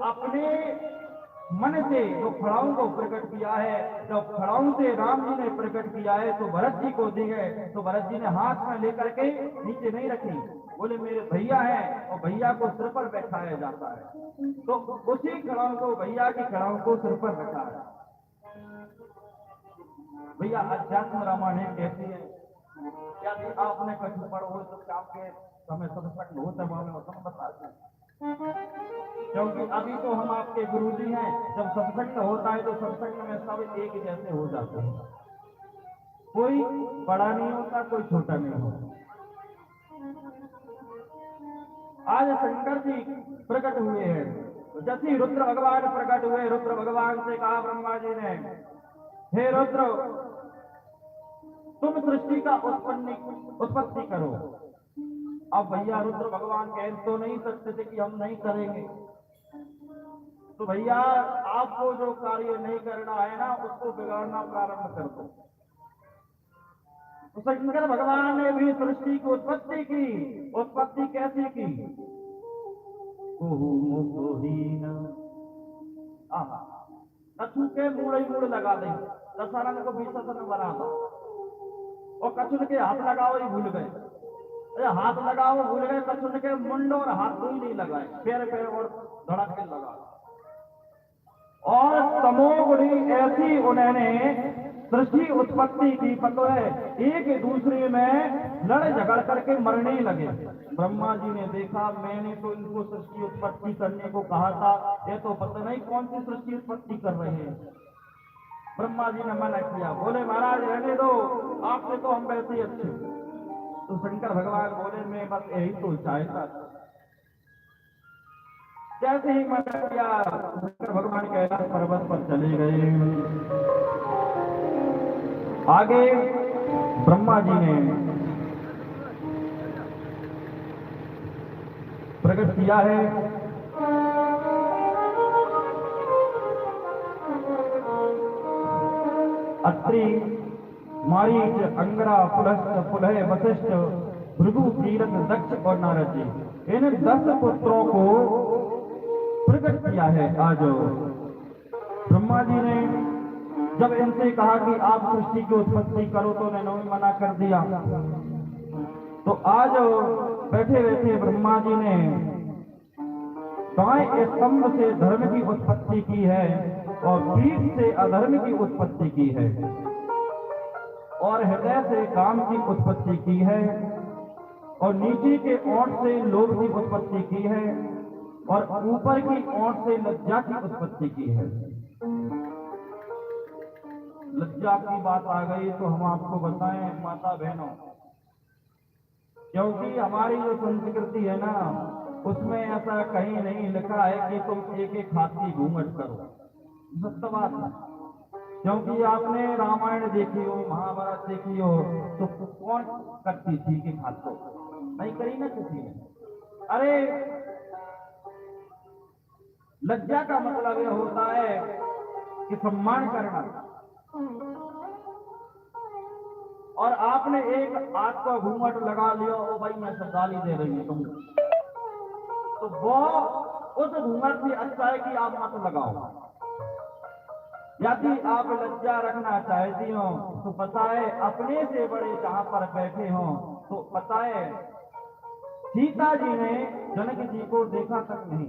अपने मन से जो खड़ाओं को प्रकट किया है, जब खड़ाओं से राम जी ने प्रकट किया है तो भरत जी को दी है, तो भरत जी ने हाथ में लेकर के नीचे नहीं रखी, बोले मेरे भैया हैं, और भैया को सिर पर बैठाया जाता है, तो उसी खड़ाओं को, भैया की खड़ाओं को सिर पर बैठा है। भैया अध्यात्म रामायण कहती है, यदि आपने कभी पढ़ो हो तो आपके समय सत्संग होता है बताते हैं, क्योंकि अभी तो हम आपके गुरुजी हैं, जब सत्संग होता है तो सत्संग में सब एक जैसे हो जाते हैं, कोई बड़ा नहीं होता, कोई छोटा नहीं होता। आज शंकर जी प्रकट हुए हैं, तो जैसे रुद्र भगवान प्रकट हुए, रुद्र भगवान से कहा ब्रह्मा जी ने, हे रुद्र तुम सृष्टि का उत्पत्ति करो। अब भैया रुद्र भगवान कह तो नहीं सकते थे कि हम नहीं करेंगे, तो भैया आपको जो कार्य नहीं करना है ना उसको बिगाड़ना प्रारंभ कर दो। तो शंकर भगवान ने भी सृष्टि की उत्पत्ति की। उत्पत्ति कैसे की? कछु के मूड़ ही मूड़ लगा दे, दशहरा को विसर्जन बना दो, और कछु के हाथ लगाओ ही भूल गए, हाथ लगाओ भूल गए, कछु के मुंड और हाथ ही नहीं लगाए, पैर पैर और धड़क के लगा, और तमोगुणी ऐसी उन्होंने सृष्टि उत्पत्ति की, पता है एक दूसरे में लड़ झगड़ करके मरने लगे। ब्रह्मा जी ने देखा, मैंने तो इनको सृष्टि उत्पत्ति करने को कहा था, ये तो पता नहीं कौन सी सृष्टि उत्पत्ति कर रहे हैं। ब्रह्मा जी ने मना किया, बोले महाराज रहने दो, आपसे तो हम वैसे ही अच्छे। तो शंकर भगवान बोले मैं बस यही तो चाहता। जैसे ही मना किया, शंकर भगवान कैलाश पर्वत पर चले गए। आगे ब्रह्मा जी ने प्रकट किया है, अत्रि, मारीच, अंगरा, पुलस्त, पुलह, वशिष्ठ, भृगु, तीरथ, दक्ष और नारद जी, इन 10 पुत्रों को प्रकट किया है। आज ब्रह्मा जी ने जब इनसे कहा कि आप सृष्टि की उत्पत्ति करो तो इन्होंने मना कर दिया, तो आज बैठे बैठे ब्रह्मा जी ने गाय स्तंभ से धर्म की उत्पत्ति की है, और पीठ से अधर्म की उत्पत्ति की है, और हृदय से काम की उत्पत्ति की है, और नीचे के ओंठ से लोभ की उत्पत्ति की है, और ऊपर की ओंठ से लज्जा की उत्पत्ति की है। लज्जा की बात आ गई तो हम आपको बताएं माता बहनों, क्योंकि हमारी जो संस्कृति है ना उसमें ऐसा कहीं नहीं लिखा है कि तुम एक एक हाथ की घूंघट करो, सत्य बात है। क्योंकि आपने रामायण देखी हो, महाभारत देखी हो, तो कौन करती थी कि हाथ को नहीं करी ना किसी ने। अरे लज्जा का मतलब यह होता है कि सम्मान करना, और आपने एक हाथ का घूंघट लगा लिया, ओ भाई मैं सरदारी दे रही हूं तुम, तो वो उस घूंघट से अच्छा है कि आप मत लगाओ। यदि आप लज्जा रखना चाहती हो तो पता है अपने से बड़े जहां पर बैठे हो, तो पता है सीता जी ने जनक जी को देखा तक नहीं,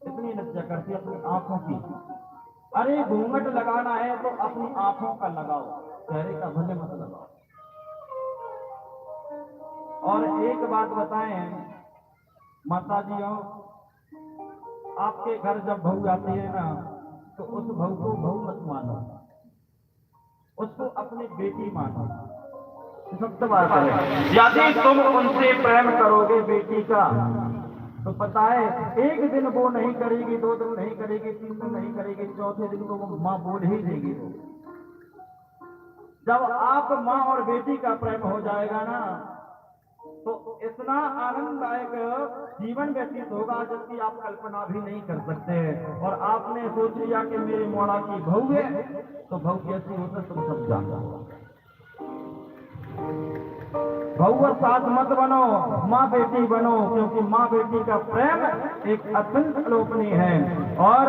इतनी लज्जा करती अपनी आंखों की। अरे घूंघट लगाना है तो अपनी आंखों का लगाओ, चेहरे का भले मत लगाओ। और एक बात बताएं माता जी, आपके घर जब बहू आती है ना तो उस बहू को बहू मत मानो, उसको अपनी बेटी मानो, सत्य बात है। यदि तुम उनसे प्रेम करोगे बेटी का, तो पता है एक दिन वो नहीं करेगी, 2 दिन नहीं करेगी, 3 दिन नहीं करेगी, चौथे दिन को वो मां बोल ही देगी। जब आप मां और बेटी का प्रेम हो जाएगा ना तो इतना आनंददायक जीवन व्यतीत होगा जिसकी आप कल्पना भी नहीं कर सकते। और आपने सोच लिया कि मेरे मोड़ा की बहू है, तो बहू कैसी होता तुम सब जानते हो। बहू और सास मत बनो, माँ बेटी बनो, क्योंकि माँ बेटी का प्रेम एक अत्यंत अलोकनीय है। और